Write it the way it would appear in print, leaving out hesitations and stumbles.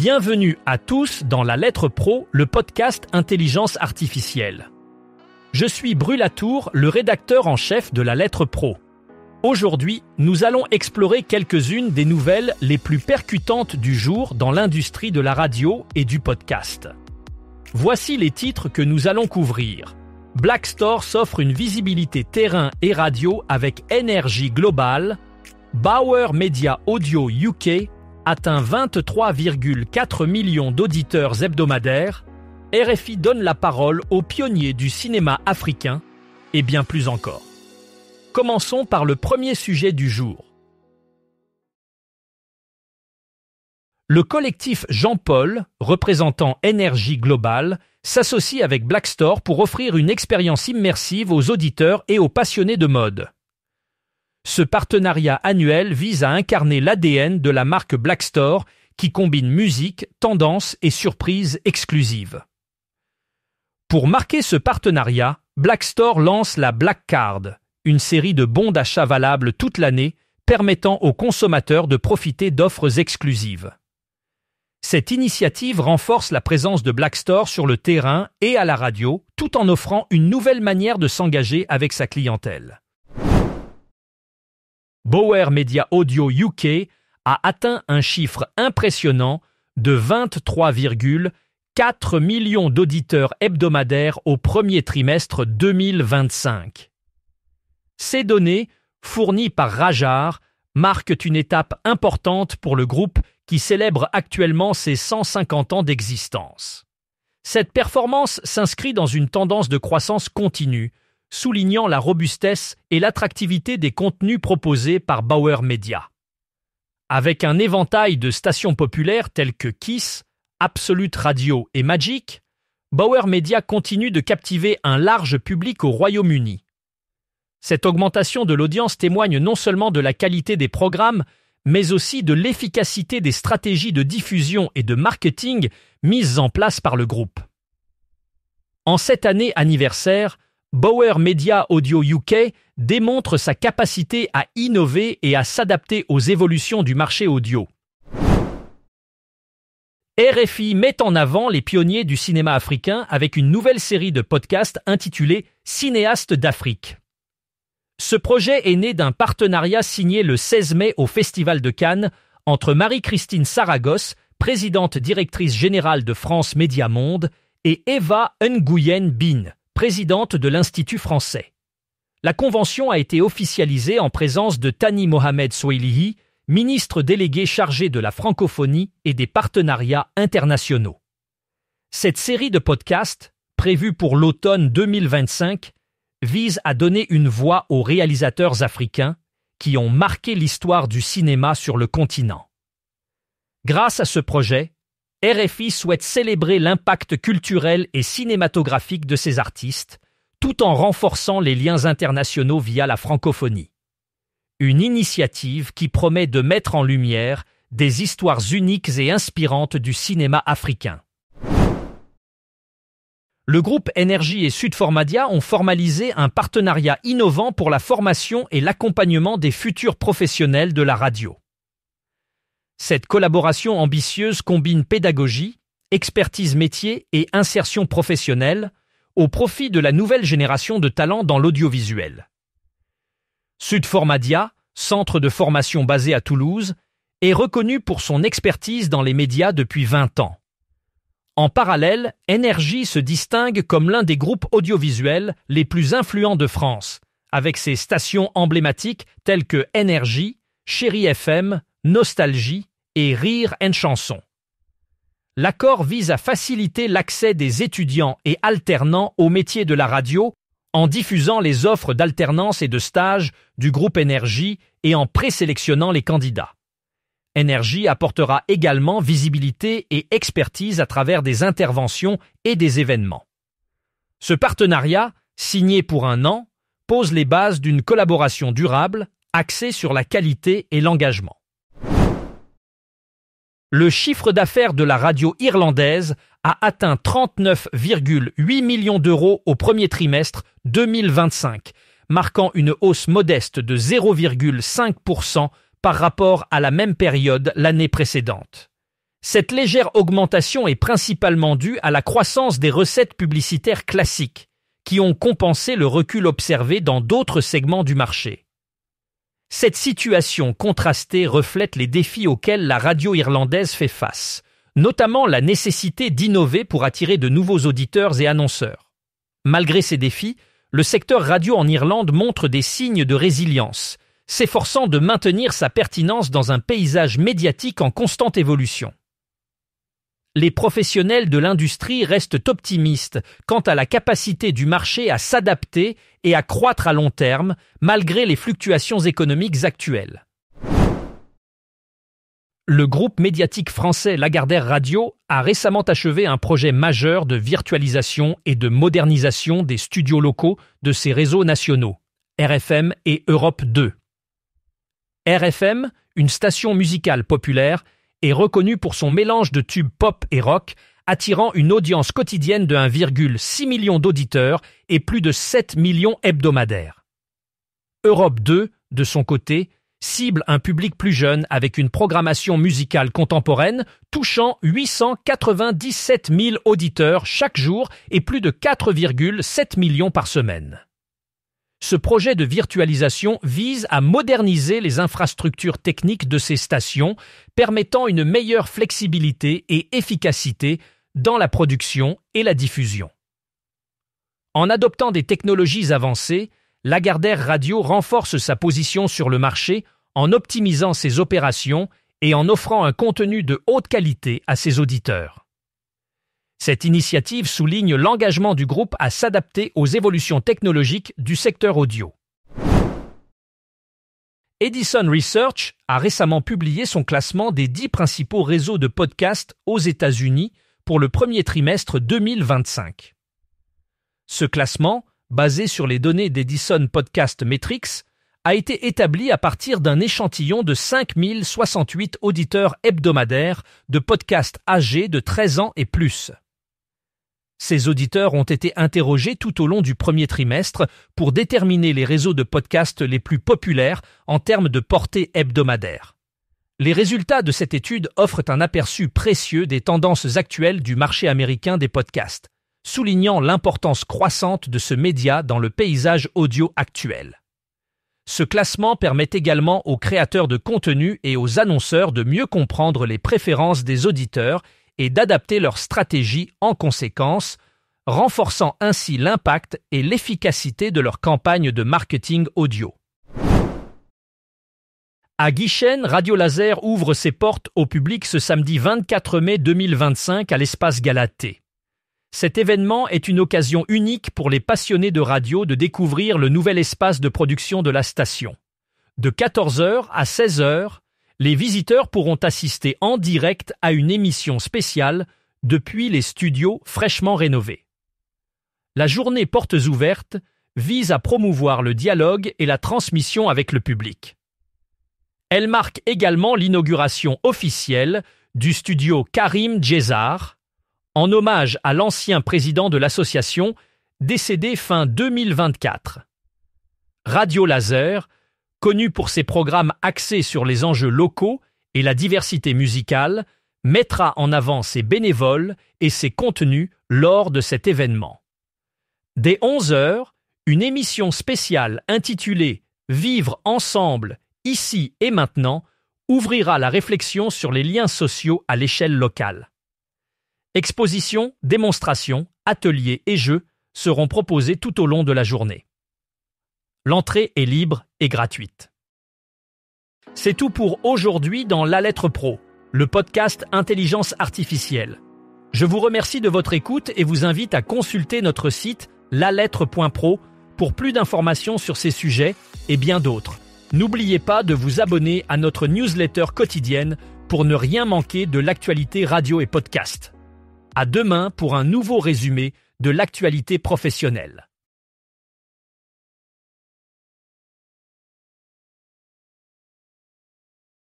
Bienvenue à tous dans La Lettre Pro, le podcast Intelligence Artificielle. Je suis Brulatour, le rédacteur en chef de La Lettre Pro. Aujourd'hui, nous allons explorer quelques-unes des nouvelles les plus percutantes du jour dans l'industrie de la radio et du podcast. Voici les titres que nous allons couvrir. Blackstar s'offre une visibilité terrain et radio avec Energy Global. Bauer Media Audio UK atteint 23,4 millions d'auditeurs hebdomadaires. RFI donne la parole aux pionniers du cinéma africain et bien plus encore. Commençons par le premier sujet du jour. Le collectif Jean-Paul, représentant Energy Global, s'associe avec Blackstar pour offrir une expérience immersive aux auditeurs et aux passionnés de mode. Ce partenariat annuel vise à incarner l'ADN de la marque Blackstar qui combine musique, tendance et surprises exclusives. Pour marquer ce partenariat, Blackstar lance la Black Card, une série de bons d'achat valables toute l'année permettant aux consommateurs de profiter d'offres exclusives. Cette initiative renforce la présence de Blackstar sur le terrain et à la radio, tout en offrant une nouvelle manière de s'engager avec sa clientèle. Bauer Media Audio UK a atteint un chiffre impressionnant de 23,4 millions d'auditeurs hebdomadaires au premier trimestre 2025. Ces données, fournies par Rajar, marquent une étape importante pour le groupe qui célèbre actuellement ses 150 ans d'existence. Cette performance s'inscrit dans une tendance de croissance continue, soulignant la robustesse et l'attractivité des contenus proposés par Bauer Media. Avec un éventail de stations populaires telles que Kiss, Absolute Radio et Magic, Bauer Media continue de captiver un large public au Royaume-Uni. Cette augmentation de l'audience témoigne non seulement de la qualité des programmes, mais aussi de l'efficacité des stratégies de diffusion et de marketing mises en place par le groupe. En cette année anniversaire, Bauer Media Audio UK démontre sa capacité à innover et à s'adapter aux évolutions du marché audio. RFI met en avant les pionniers du cinéma africain avec une nouvelle série de podcasts intitulée « Cinéastes d'Afrique ». Ce projet est né d'un partenariat signé le 16 mai au Festival de Cannes entre Marie-Christine Saragosse, présidente directrice générale de France Média Monde, et Eva Nguyen Bin, présidente de l'Institut français. La convention a été officialisée en présence de Tani Mohamed Swelihi, ministre délégué chargé de la francophonie et des partenariats internationaux. Cette série de podcasts, prévue pour l'automne 2025, vise à donner une voix aux réalisateurs africains qui ont marqué l'histoire du cinéma sur le continent. Grâce à ce projet, RFI souhaite célébrer l'impact culturel et cinématographique de ces artistes, tout en renforçant les liens internationaux via la francophonie. Une initiative qui promet de mettre en lumière des histoires uniques et inspirantes du cinéma africain. Le groupe Energy et Sud4Media ont formalisé un partenariat innovant pour la formation et l'accompagnement des futurs professionnels de la radio. Cette collaboration ambitieuse combine pédagogie, expertise métier et insertion professionnelle au profit de la nouvelle génération de talents dans l'audiovisuel. Sud4Media, centre de formation basé à Toulouse, est reconnu pour son expertise dans les médias depuis 20 ans. En parallèle, Energy se distingue comme l'un des groupes audiovisuels les plus influents de France, avec ses stations emblématiques telles que Energy, Chérie FM, Nostalgie et Rire & Chanson. L'accord vise à faciliter l'accès des étudiants et alternants au métier de la radio en diffusant les offres d'alternance et de stage du groupe Energy et en présélectionnant les candidats. Energy apportera également visibilité et expertise à travers des interventions et des événements. Ce partenariat, signé pour 1 an, pose les bases d'une collaboration durable axée sur la qualité et l'engagement. Le chiffre d'affaires de la radio irlandaise a atteint 39,8 millions d'euros au premier trimestre 2025, marquant une hausse modeste de 0,5% par rapport à la même période l'année précédente. Cette légère augmentation est principalement due à la croissance des recettes publicitaires classiques, qui ont compensé le recul observé dans d'autres segments du marché. Cette situation contrastée reflète les défis auxquels la radio irlandaise fait face, notamment la nécessité d'innover pour attirer de nouveaux auditeurs et annonceurs. Malgré ces défis, le secteur radio en Irlande montre des signes de résilience, s'efforçant de maintenir sa pertinence dans un paysage médiatique en constante évolution. Les professionnels de l'industrie restent optimistes quant à la capacité du marché à s'adapter et à croître à long terme, malgré les fluctuations économiques actuelles. Le groupe médiatique français Lagardère Radio a récemment achevé un projet majeur de virtualisation et de modernisation des studios locaux de ses réseaux nationaux, RFM et Europe 2. RFM, une station musicale populaire, est reconnue pour son mélange de tubes pop et rock, attirant une audience quotidienne de 1,6 million d'auditeurs et plus de 7 millions hebdomadaires. Europe 2, de son côté, cible un public plus jeune avec une programmation musicale contemporaine touchant 897 000 auditeurs chaque jour et plus de 4,7 millions par semaine. Ce projet de virtualisation vise à moderniser les infrastructures techniques de ces stations, permettant une meilleure flexibilité et efficacité dans la production et la diffusion. En adoptant des technologies avancées, Lagardère Radio renforce sa position sur le marché en optimisant ses opérations et en offrant un contenu de haute qualité à ses auditeurs. Cette initiative souligne l'engagement du groupe à s'adapter aux évolutions technologiques du secteur audio. Edison Research a récemment publié son classement des 10 principaux réseaux de podcasts aux États-Unis pour le premier trimestre 2025. Ce classement, basé sur les données d'Edison Podcast Metrics, a été établi à partir d'un échantillon de 5068 auditeurs hebdomadaires de podcasts âgés de 13 ans et plus. Ces auditeurs ont été interrogés tout au long du premier trimestre pour déterminer les réseaux de podcasts les plus populaires en termes de portée hebdomadaire. Les résultats de cette étude offrent un aperçu précieux des tendances actuelles du marché américain des podcasts, soulignant l'importance croissante de ce média dans le paysage audio actuel. Ce classement permet également aux créateurs de contenu et aux annonceurs de mieux comprendre les préférences des auditeurs et d'adapter leur stratégie en conséquence, renforçant ainsi l'impact et l'efficacité de leur campagne de marketing audio. À Guichen, Radio Laser ouvre ses portes au public ce samedi 24 mai 2025 à l'espace Galatée. Cet événement est une occasion unique pour les passionnés de radio de découvrir le nouvel espace de production de la station. De 14h à 16h, les visiteurs pourront assister en direct à une émission spéciale depuis les studios fraîchement rénovés. La journée Portes ouvertes vise à promouvoir le dialogue et la transmission avec le public. Elle marque également l'inauguration officielle du studio Karim Djezar, en hommage à l'ancien président de l'association, décédé fin 2024. Radio Laser, connu pour ses programmes axés sur les enjeux locaux et la diversité musicale, mettra en avant ses bénévoles et ses contenus lors de cet événement. Dès 11h, une émission spéciale intitulée « Vivre ensemble, ici et maintenant » ouvrira la réflexion sur les liens sociaux à l'échelle locale. Expositions, démonstrations, ateliers et jeux seront proposés tout au long de la journée. L'entrée est libre et gratuite. C'est tout pour aujourd'hui dans La Lettre Pro, le podcast Intelligence Artificielle. Je vous remercie de votre écoute et vous invite à consulter notre site lalettre.pro pour plus d'informations sur ces sujets et bien d'autres. N'oubliez pas de vous abonner à notre newsletter quotidienne pour ne rien manquer de l'actualité radio et podcast. À demain pour un nouveau résumé de l'actualité professionnelle.